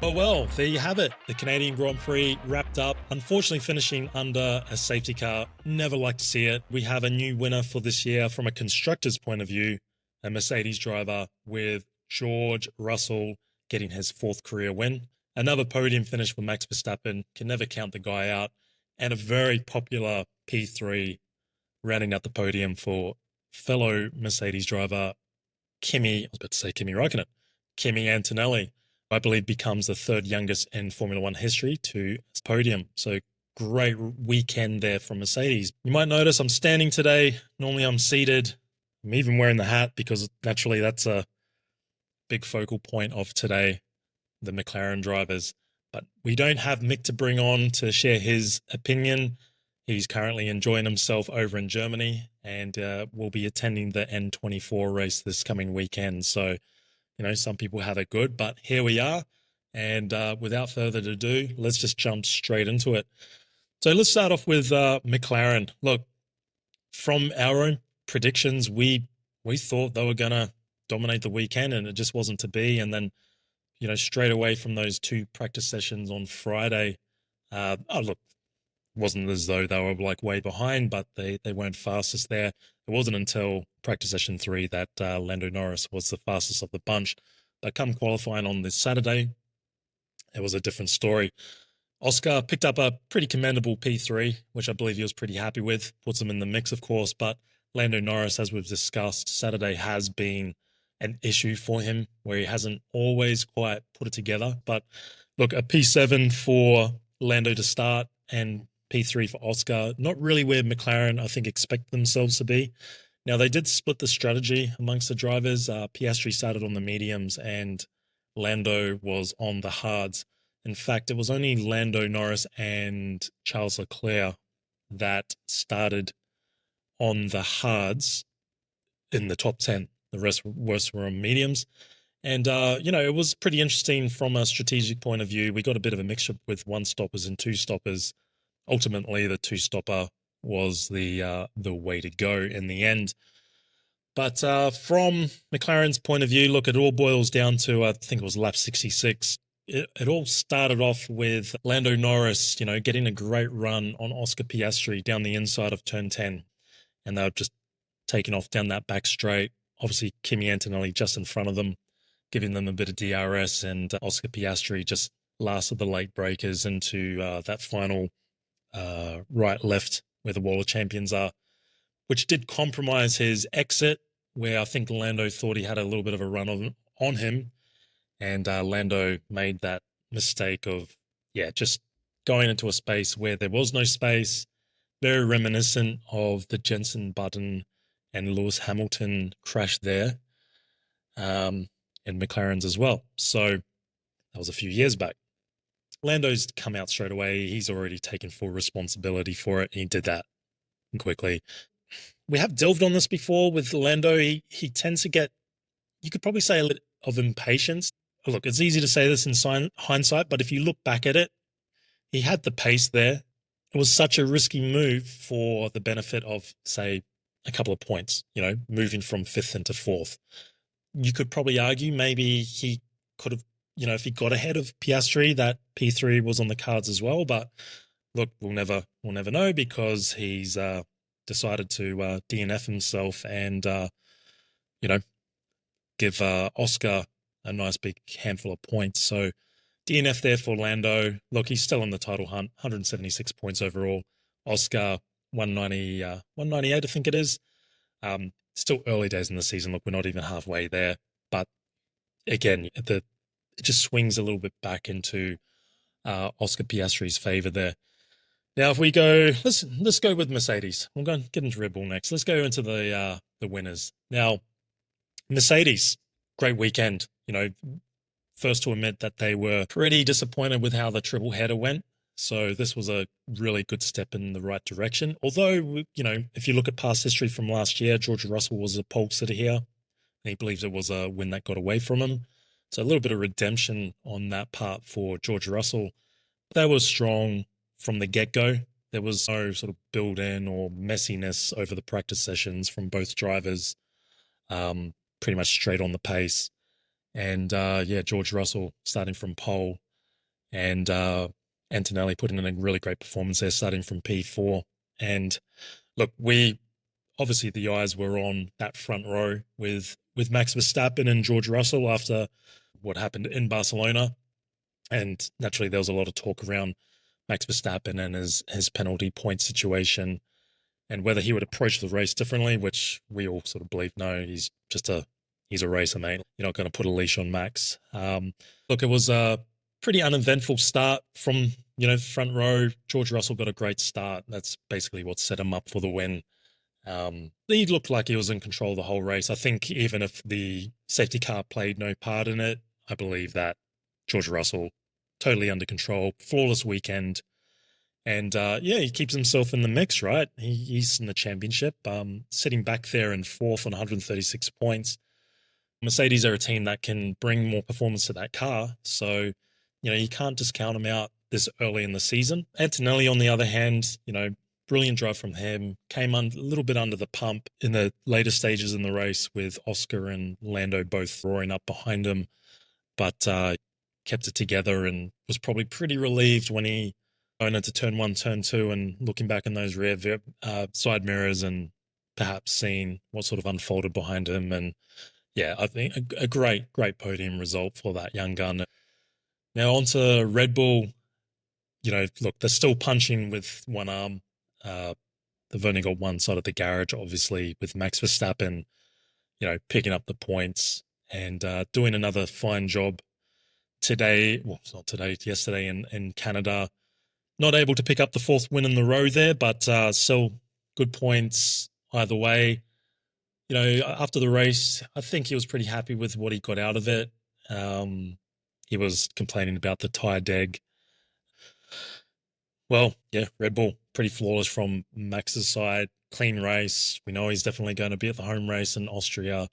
Well, there you have it. The Canadian Grand Prix wrapped up, unfortunately finishing under a safety car. Never like to see it. We have a new winner for this year from a constructor's point of view, a Mercedes driver with George Russell getting his fourth career win. Another podium finish for Max Verstappen. Can never count the guy out. And a very popular P3 rounding out the podium for fellow Mercedes driver Kimi, I was about to say Kimi Räikkönen, Kimi Antonelli, I believe becomes the third youngest in Formula One history to podium. So great weekend there from Mercedes. You might notice I'm standing today. Normally I'm seated. I'm even wearing the hat because naturally that's a big focal point of today, the McLaren drivers. But we don't have Mick to bring on to share his opinion. He's currently enjoying himself over in Germany and will be attending the N24 race this coming weekend. So, some people have it good, but here we are. And without further ado, let's just jump straight into it. So let's start off with McLaren. Look, from our own predictions, we thought they were going to dominate the weekend, and it just wasn't to be. And then, straight away from those two practice sessions on Friday, look, wasn't as though they were like way behind, but they weren't fastest there. It wasn't until practice session 3 that Lando Norris was the fastest of the bunch. But come qualifying on this Saturday, it was a different story. Oscar picked up a pretty commendable P3, which I believe he was pretty happy with. Puts him in the mix, of course, but Lando Norris, as we've discussed, Saturday has been an issue for him where he hasn't always quite put it together. But look, a P7 for Lando to start and P3 for Oscar, not really where McLaren, I think, expect themselves to be. Now, they did split the strategy amongst the drivers. Piastri started on the mediums and Lando was on the hards. In fact, it was only Lando Norris and Charles Leclerc that started on the hards in the top 10. The rest were on mediums. And, it was pretty interesting from a strategic point of view. We got a bit of a mixture with one stoppers and two stoppers. Ultimately, the two stopper was the way to go in the end. But from McLaren's point of view, look, it all boils down to, I think it was lap 66. It all started off with Lando Norris, getting a great run on Oscar Piastri down the inside of turn 10. And they were just taking off down that back straight. Obviously, Kimi Antonelli just in front of them, giving them a bit of DRS, and Oscar Piastri just last of the late breakers into that final right-left where the wall of champions are, which did compromise his exit, where I think Lando thought he had a little bit of a run on him, and Lando made that mistake of, just going into a space where there was no space, very reminiscent of the Jenson Button and Lewis Hamilton crash there, and McLaren's as well. So that was a few years back. Lando's come out straight away. He's already taken full responsibility for it. He did that quickly. We have delved on this before with Lando. He tends to get, you could probably say, a little of impatience. Look, it's easy to say this in hindsight, but if you look back at it, he had the pace there. It was such a risky move for the benefit of, say, a couple of points, moving from 5th into 4th. You could probably argue maybe he could have, if he got ahead of Piastri, that P3 was on the cards as well. But look, we'll never know because he's decided to DNF himself and, give Oscar a nice big handful of points. So DNF there for Lando. Look, he's still in the title hunt, 176 points overall. Oscar, 198, I think it is. Still early days in the season. Look, we're not even halfway there. But again, it just swings a little bit back into Oscar Piastri's favor there. Now, if we go, let's go with Mercedes. We'll go get into Red Bull next. Let's go into the winners. Now, Mercedes, great weekend. First to admit that they were pretty disappointed with how the triple header went. So this was a really good step in the right direction. Although, if you look at past history from last year, George Russell was a pole sitter here. And he believes it was a win that got away from him. So a little bit of redemption on that part for George Russell. They were strong from the get-go. There was no sort of build-in or messiness over the practice sessions from both drivers, pretty much straight on the pace. And George Russell starting from pole. and Antonelli put in a really great performance there, starting from P4. And look, obviously the eyes were on that front row with Max Verstappen and George Russell after what happened in Barcelona. And naturally, there was a lot of talk around Max Verstappen and his penalty point situation and whether he would approach the race differently, which we all sort of believe, no, he's a racer, mate. You're not going to put a leash on Max. Look, it was a pretty uneventful start from, front row. George Russell got a great start. That's basically what set him up for the win. He looked like he was in control the whole race. I think even if the safety car played no part in it, I believe that George Russell totally under control, flawless weekend. And he keeps himself in the mix, right? He's in the championship, sitting back there in fourth on 136 points. Mercedes are a team that can bring more performance to that car. So, you can't discount him out this early in the season. Antonelli, on the other hand, brilliant drive from him, came a little bit under the pump in the later stages in the race with Oscar and Lando both roaring up behind him, but kept it together and was probably pretty relieved when he going into turn one, turn two, and looking back in those rear side mirrors and perhaps seeing what sort of unfolded behind him. And yeah, I think a great podium result for that young gun. Now on to Red Bull. Look, they're still punching with one arm. They've only got one side of the garage, obviously, with Max Verstappen, picking up the points and doing another fine job today. Well, it's not today, yesterday in Canada. Not able to pick up the fourth win in the row there, but still good points either way. After the race, I think he was pretty happy with what he got out of it. He was complaining about the tyre deg. Well, yeah, Red Bull, pretty flawless from Max's side. Clean race. We know he's definitely going to be at the home race in Austria.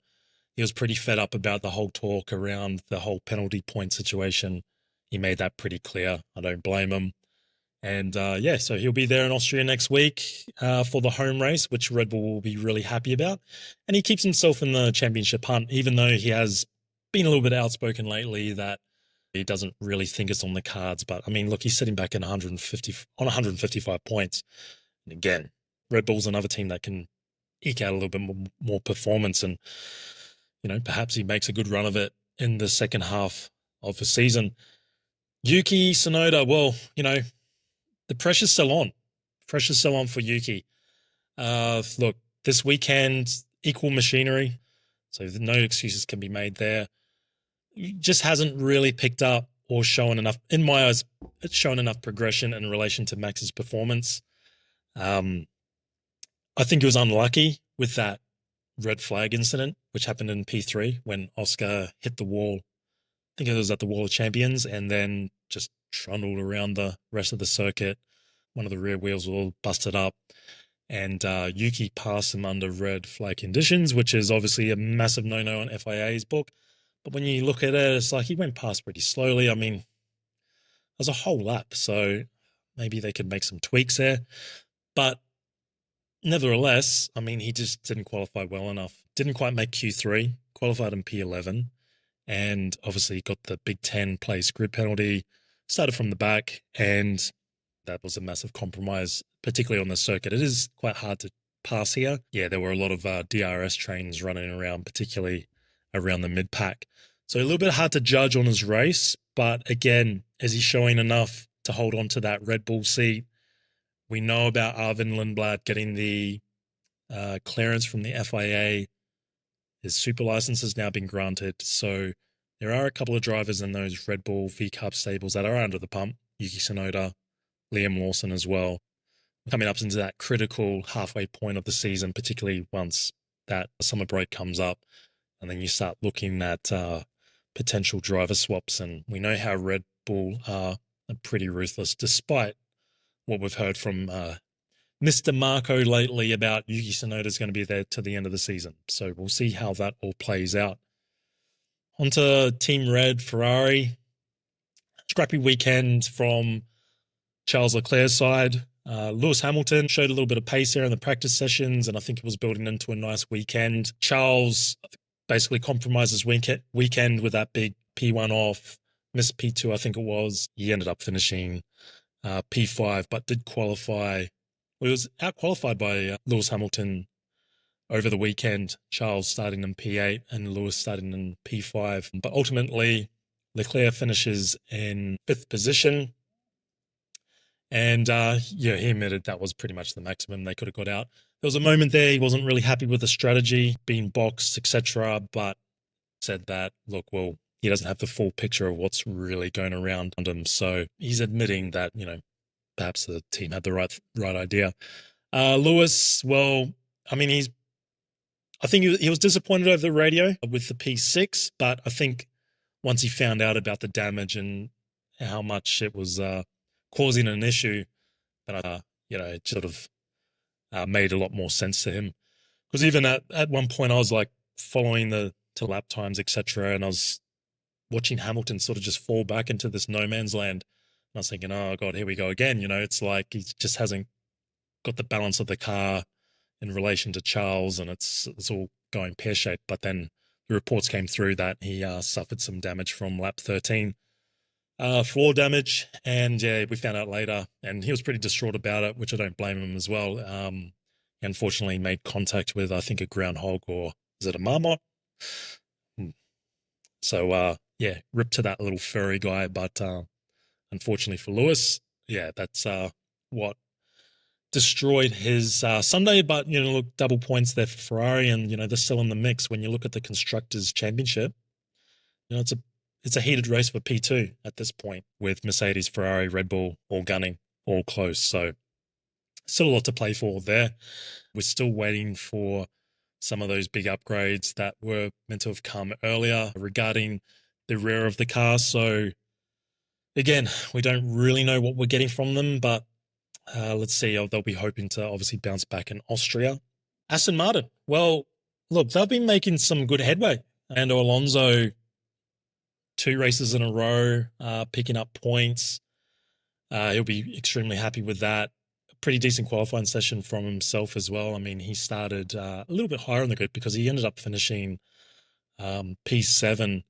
He was pretty fed up about the whole talk around the whole penalty point situation. He made that pretty clear. I don't blame him. And so he'll be there in Austria next week for the home race, which Red Bull will be really happy about. And he keeps himself in the championship hunt, even though he has been a little bit outspoken lately that he doesn't really think it's on the cards. But I mean, look, he's sitting back in 155 points. And again, Red Bull's another team that can eke out a little bit more performance, and perhaps he makes a good run of it in the second half of the season. Yuki Tsunoda, well, the pressure's still on. Pressure's still on for Yuki. Look, this weekend, equal machinery, so no excuses can be made there. He just hasn't really picked up or shown enough, in my eyes, it's shown enough progression in relation to Max's performance. I think he was unlucky with that red flag incident, which happened in P3 when Oscar hit the wall. I think it was at the Wall of Champions, and then just trundled around the rest of the circuit. One of the rear wheels was all busted up, and Yuki passed him under red flag conditions, which is obviously a massive no-no on FIA's book. But when you look at it, it's like he went past pretty slowly. I mean, it was a whole lap, so maybe they could make some tweaks there. But nevertheless, I mean, he just didn't qualify well enough. Didn't quite make Q3, qualified in P11, and obviously got the Big Ten place grid penalty, started from the back, and that was a massive compromise, particularly on the circuit. It is quite hard to pass here. Yeah, there were a lot of DRS trains running around, particularly around the mid-pack. So a little bit hard to judge on his race, but again, is he showing enough to hold on to that Red Bull seat? We know about Arvin Lindblad getting the clearance from the FIA. His super license has now been granted. So there are a couple of drivers in those Red Bull V-Carb stables that are under the pump. Yuki Tsunoda, Liam Lawson as well, coming up into that critical halfway point of the season, particularly once that summer break comes up. And then you start looking at potential driver swaps. And we know how Red Bull are pretty ruthless, despite what we've heard from Mr. Marco lately about Yuki Tsunoda is going to be there to the end of the season. So we'll see how that all plays out. Onto Team Red, Ferrari. Scrappy weekend from Charles Leclerc's side. Lewis Hamilton showed a little bit of pace there in the practice sessions, and I think it was building into a nice weekend. Charles basically compromised his weekend with that big P1 off, missed P2, I think it was. He ended up finishing P5, but did qualify. Well, he was out qualified by Lewis Hamilton over the weekend. Charles starting in P8 and Lewis starting in P5. But ultimately, Leclerc finishes in 5th position. And he admitted that was pretty much the maximum they could have got out. There was a moment there he wasn't really happy with the strategy, being boxed, etc., but said that, look, well, he doesn't have the full picture of what's really going around him. So he's admitting that, perhaps the team had the right idea. Lewis, well, I mean, I think he was disappointed over the radio with the P6, but I think once he found out about the damage and how much it was causing an issue, but it sort of made a lot more sense to him. Because even at one point, I was like following the lap times, etc., and I was watching Hamilton sort of just fall back into this no man's land. And I was thinking, oh God, here we go again. It's like he just hasn't got the balance of the car in relation to Charles, and it's all going pear-shaped. But then the reports came through that he suffered some damage from lap 13, floor damage, and we found out later, and he was pretty distraught about it, which I don't blame him as well. He unfortunately made contact with, I think, a groundhog, or is it a marmot? So, rip to that little furry guy, but unfortunately for Lewis, that's what destroyed his Sunday. But, look, double points there for Ferrari, and, they're still in the mix. When you look at the Constructors' Championship, it's a heated race for P2 at this point, with Mercedes, Ferrari, Red Bull all gunning, all close. So still a lot to play for there. We're still waiting for some of those big upgrades that were meant to have come earlier regarding the rear of the car. So again, we don't really know what we're getting from them, but let's see. They'll be hoping to obviously bounce back in Austria. Aston Martin. Well, look, they've been making some good headway. And Alonso, 2 races in a row, picking up points. He'll be extremely happy with that. A pretty decent qualifying session from himself as well. I mean, he started a little bit higher in the grid because he ended up finishing P7,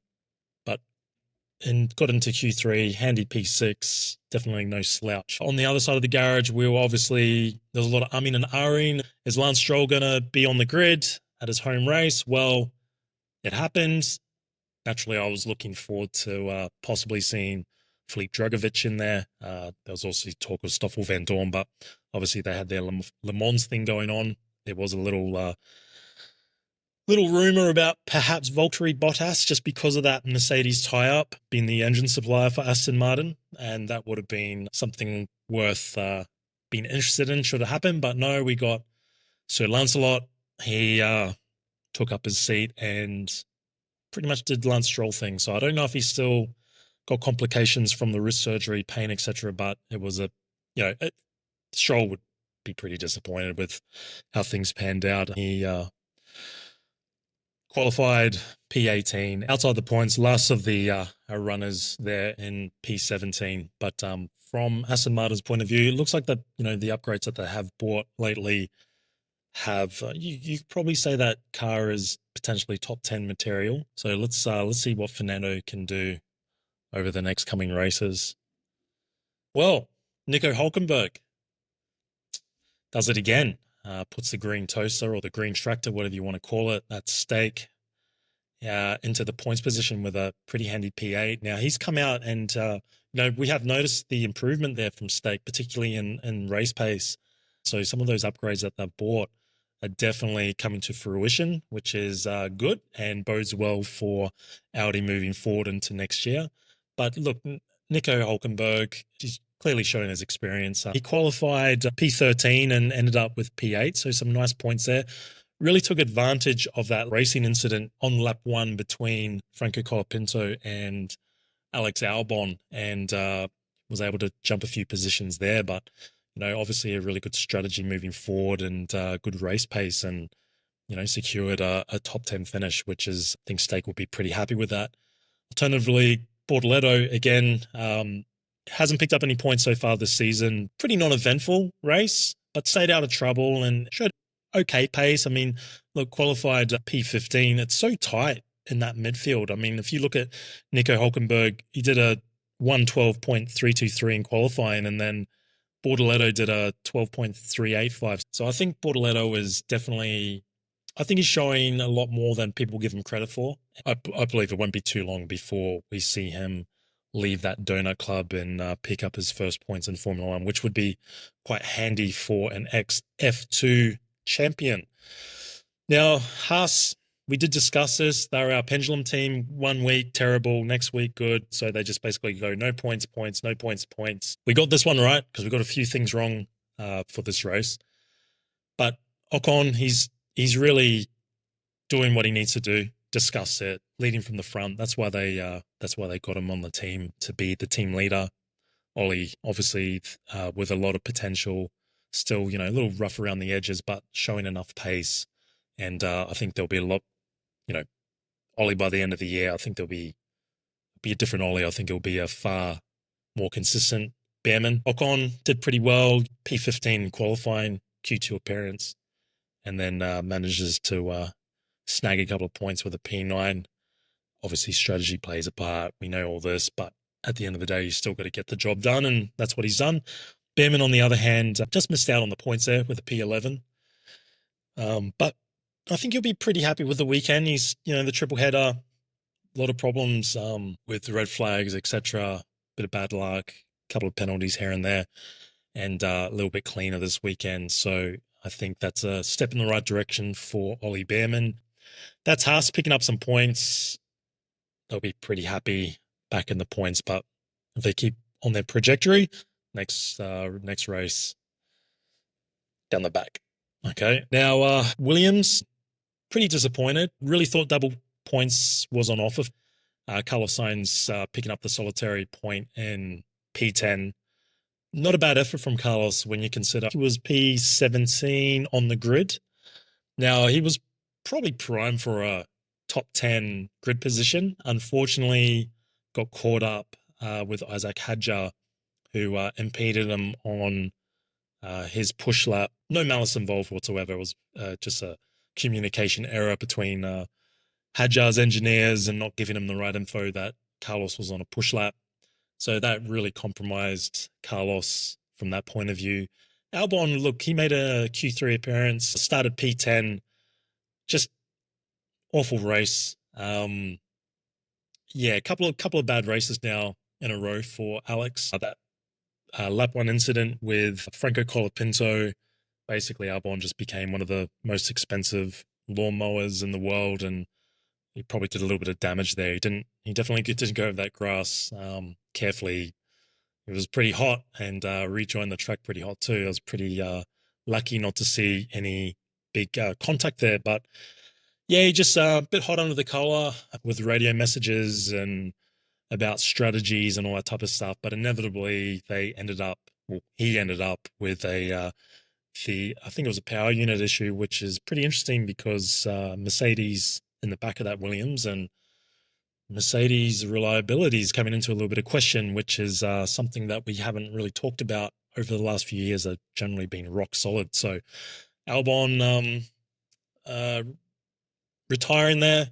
and got into Q3, handy P6, definitely no slouch. On the other side of the garage, there was a lot of umming and ahhing. Is Lance Stroll going to be on the grid at his home race? Well, it happened. Naturally, I was looking forward to possibly seeing Felipe Drugovich in there. There was also talk of Stoffel Van Dorn, but obviously they had their Le Mans thing going on. There was a little rumor about perhaps Valtteri Bottas, just because of that Mercedes tie-up, being the engine supplier for Aston Martin, and that would have been something worth being interested in should it happen. But no, we got Sir Lancelot. He took up his seat and pretty much did Lance Stroll thing. So I don't know if he's still got complications from the wrist surgery, pain, etc. But it was Stroll would be pretty disappointed with how things panned out. He qualified P18, outside the points, last of the runners there in P17. But from Aston Martin's point of view, it looks like that the upgrades that they have bought lately have you could probably say that car is potentially top 10 material. So let's see what Fernando can do over the next coming races. Well, Nico Hulkenberg does it again. Puts the green toaster or the green tractor, whatever you want to call it, that stake, into the points position with a pretty handy P8. Now, he's come out and, we have noticed the improvement there from stake, particularly in race pace. So some of those upgrades that they've bought are definitely coming to fruition, which is good and bodes well for Audi moving forward into next year. But look, Nico Hulkenberg, he's clearly showing his experience. He qualified P13 and ended up with P8, so some nice points there. Really took advantage of that racing incident on lap 1 between Franco Colapinto and Alex Albon, and was able to jump a few positions there. But, obviously a really good strategy moving forward and good race pace, and, secured a top 10 finish, which is, I think Stake will be pretty happy with that. Alternatively, Bortoleto, again, hasn't picked up any points so far this season. Pretty non-eventful race, but stayed out of trouble and showed okay pace. I mean, look, qualified P15. It's so tight in that midfield. I mean, if you look at Nico Hulkenberg, he did a 112.323 in qualifying, and then Bortoleto did a 12.385. So I think Bortoleto is definitely, I think he's showing a lot more than people give him credit for. I believe it won't be too long before we see him leave that donut club and pick up his first points in Formula One, which would be quite handy for an ex-F2 champion. Now, Haas, we did discuss this. They're our pendulum team. 1 week, terrible. Next week, good. So they just basically go no points, no points, points. We got this one right because we got a few things wrong for this race. But Ocon, he's really doing what he needs to do. Discuss it, leading from the front. That's why they got him on the team to be the team leader. Ollie, obviously, with a lot of potential, still, a little rough around the edges, but showing enough pace. And I think there'll be a lot, Ollie by the end of the year. I think there'll be a different Ollie. I think it'll be a far more consistent Behrman. Ocon did pretty well, P15 qualifying, Q2 appearance, and then manages to snag a couple of points with a P9. Obviously, strategy plays a part. We know all this, but at the end of the day, you still got to get the job done, and that's what he's done. Behrman, on the other hand, just missed out on the points there with a P11. But I think you'll be pretty happy with the weekend. He's, the triple header, a lot of problems with the red flags, etc. Bit of bad luck, a couple of penalties here and there, and a little bit cleaner this weekend. So I think that's a step in the right direction for Ollie Behrman. That's Haas picking up some points. They'll be pretty happy back in the points, but if they keep on their trajectory, next race down the back. Okay, now Williams, pretty disappointed. Really thought double points was on offer. Carlos Sainz picking up the solitary point in P10. Not a bad effort from Carlos when you consider he was P17 on the grid. Now, he was probably primed for a top 10 grid position. Unfortunately, got caught up with Isaac Hadjar, who impeded him on his push lap. No malice involved whatsoever. It was just a communication error between Hadjar's engineers and not giving him the right info that Carlos was on a push lap. So that really compromised Carlos from that point of view. Albon, look, he made a Q3 appearance, started P10, just awful race. A couple of bad races now in a row for Alex. That lap one incident with Franco Colapinto, basically Albon just became one of the most expensive lawnmowers in the world, and he probably did a little bit of damage there. He definitely didn't go over that grass carefully. It was pretty hot, and rejoined the track pretty hot too. I was pretty lucky not to see any big contact there, but yeah, he just a bit hot under the collar with radio messages and about strategies and all that type of stuff. But inevitably, he ended up with I think it was a power unit issue, which is pretty interesting because Mercedes in the back of that Williams, and Mercedes' reliability is coming into a little bit of question, which is something that we haven't really talked about over the last few years. Have generally been rock solid. So Albon retiring there,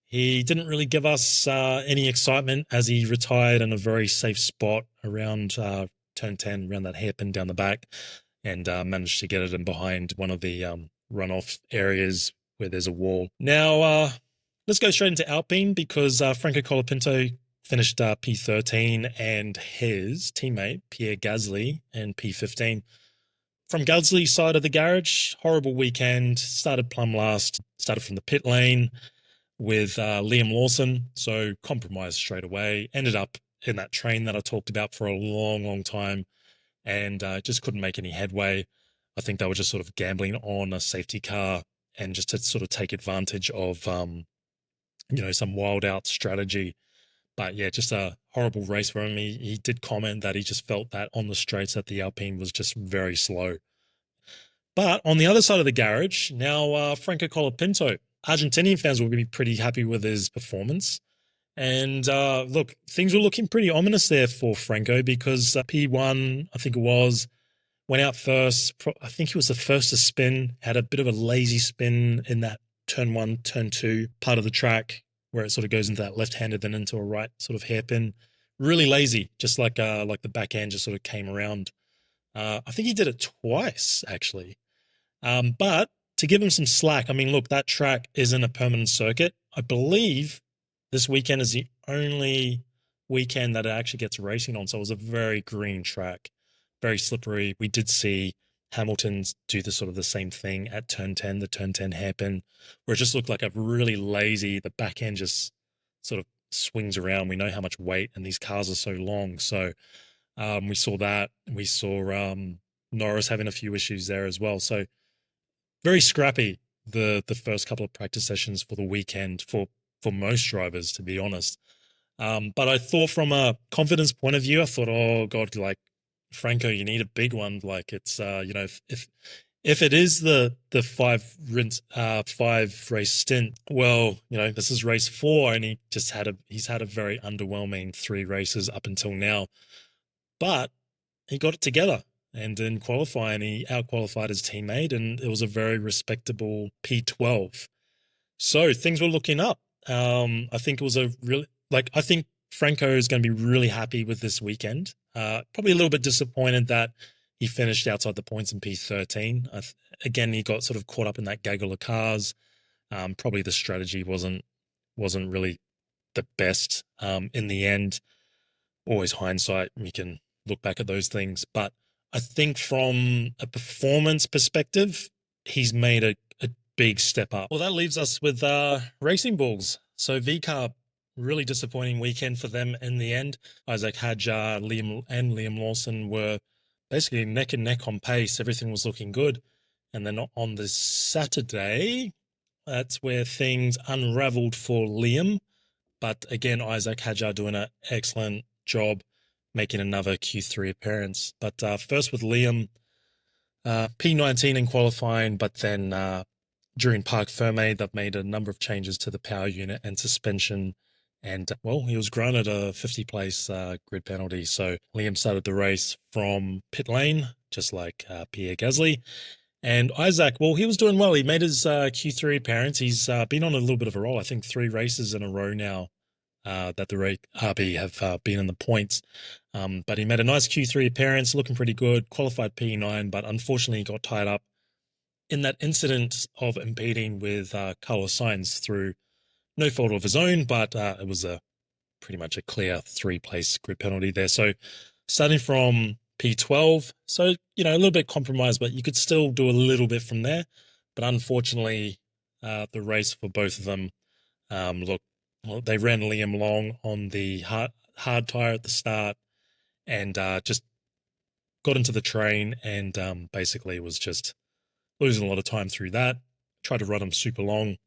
he didn't really give us any excitement as he retired in a very safe spot around turn 10, around that hairpin down the back, and managed to get it in behind one of the runoff areas where there's a wall. Now, let's go straight into Alpine because Franco Colapinto finished P13 and his teammate Pierre Gasly in P15. From Gasly's side of the garage, horrible weekend. Started plumb last, started from the pit lane with Liam Lawson, so compromised straight away. Ended up in that train that I talked about for a long, long time, and just couldn't make any headway. I think they were just sort of gambling on a safety car and just to sort of take advantage of, some wild out strategy. But yeah, just a horrible race for him. He did comment that he just felt that on the straights that the Alpine was just very slow. But on the other side of the garage, now Franco Colapinto. Argentinian fans will be pretty happy with his performance. And look, things were looking pretty ominous there for Franco because P1, I think it was, went out first. I think he was the first to spin, had a bit of a lazy spin in that turn 1, turn 2 part of the track. where it sort of goes into that left-handed, then into a right sort of hairpin. Really lazy, just like the back end just sort of came around. I think he did it twice actually. But to give him some slack, I mean, look, that track isn't a permanent circuit. I believe this weekend is the only weekend that it actually gets racing on. So it was a very green track, very slippery. We did see Hamilton do the sort of the same thing at turn 10, the turn 10 hairpin, where it just looked like a really lazy, the back end just sort of swings around. We know how much weight, and these cars are so long. So we saw that. We saw Norris having a few issues there as well. So very scrappy the first couple of practice sessions for the weekend for most drivers, to be honest. But I thought from a confidence point of view, I thought, oh God, like Franco, you need a big one. Like it's if it is the five race stint, well, this is race 4, and he's had a very underwhelming 3 races up until now. But he got it together. And in qualifying, he outqualified his teammate, and it was a very respectable P12. So things were looking up. I think it was I think Franco is going to be really happy with this weekend. Probably a little bit disappointed that he finished outside the points in P13. Again, he got sort of caught up in that gaggle of cars. Probably the strategy wasn't really the best in the end. Always hindsight, we can look back at those things. But I think from a performance perspective, he's made a big step up. Well, that leaves us with Racing Bulls. So VCARB, really disappointing weekend for them in the end. Isaac Hadjar, Liam Lawson were basically neck and neck on pace. Everything was looking good. And then on the Saturday, that's where things unraveled for Liam. But again, Isaac Hadjar doing an excellent job making another Q3 appearance. But first with Liam, P19 in qualifying, but then during Parc Ferme, they've made a number of changes to the power unit and suspension. And, well, he was granted a 50-place grid penalty. So Liam started the race from pit lane, just like Pierre Gasly. And Isaac, well, he was doing well. He made his Q3 appearance. He's been on a little bit of a roll. I think 3 races in a row now that the RB have been in the points. But he made a nice Q3 appearance, looking pretty good, qualified P9, but unfortunately he got tied up in that incident of impeding with Carlos Sainz through no fault of his own, but it was pretty much a clear 3-place grid penalty there. So starting from P12, so, a little bit compromised, but you could still do a little bit from there. But unfortunately, the race for both of them, they ran Liam long on the hard tire at the start and just got into the train and basically was just losing a lot of time through that. Tried to run him super long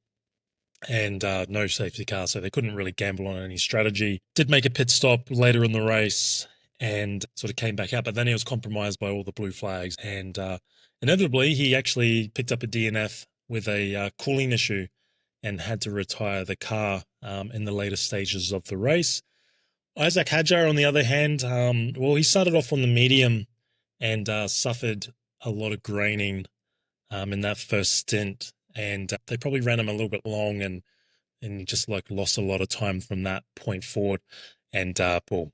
and no safety car, so they couldn't really gamble on any strategy. Did make a pit stop later in the race and sort of came back out, but then he was compromised by all the blue flags. And inevitably, he actually picked up a DNF with a cooling issue and had to retire the car in the later stages of the race. Isaac Hadjar, on the other hand, well, he started off on the medium and suffered a lot of graining in that first stint. And they probably ran him a little bit long and just lost a lot of time from that point forward. And, well,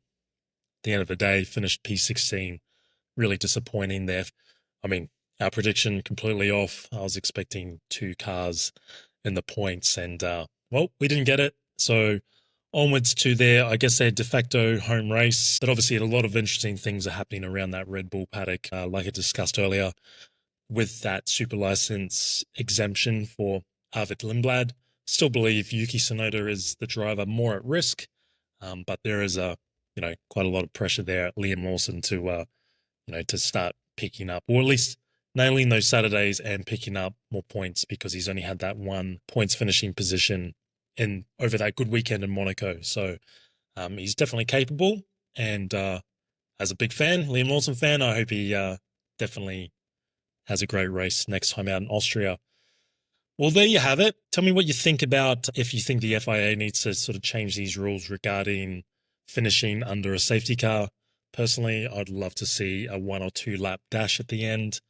at the end of the day, finished P16. Really disappointing there. I mean, our prediction completely off. I was expecting 2 cars in the points and, well, we didn't get it. So onwards to their de facto home race. But obviously a lot of interesting things are happening around that Red Bull paddock, like I discussed earlier, with that super license exemption for Arvid Lindblad. Still believe Yuki Tsunoda is the driver more at risk, but there is quite a lot of pressure there at Liam Lawson to start picking up, or at least nailing those Saturdays and picking up more points, because he's only had that 1 points finishing position in over that good weekend in Monaco. So he's definitely capable, and as a big fan, Liam Lawson fan, I hope he definitely has a great race next time out in Austria. Well, there you have it. Tell me what you think about if you think the FIA needs to sort of change these rules regarding finishing under a safety car. Personally, I'd love to see a 1 or 2 lap dash at the end.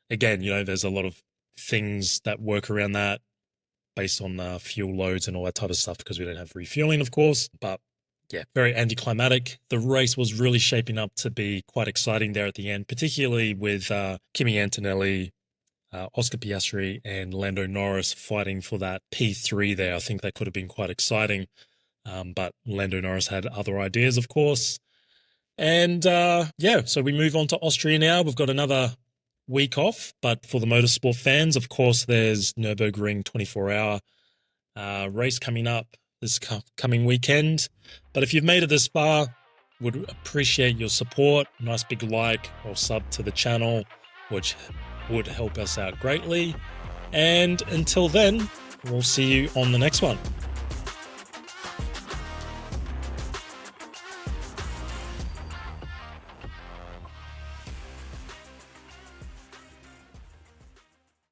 Again, there's a lot of things that work around that. based on fuel loads and all that type of stuff because we don't have refueling, of course. But yeah, very anticlimactic. The race was really shaping up to be quite exciting there at the end, particularly with Kimi Antonelli, Oscar Piastri, and Lando Norris fighting for that P3 there. I think that could have been quite exciting. But Lando Norris had other ideas, of course. And yeah, so we move on to Austria now. We've got another week off, but for the motorsport fans, of course, there's Nürburgring 24-hour race coming up this coming weekend. But if you've made it this far, would appreciate your support. Nice big like or sub to the channel, which would help us out greatly. And until then, we'll see you on the next one.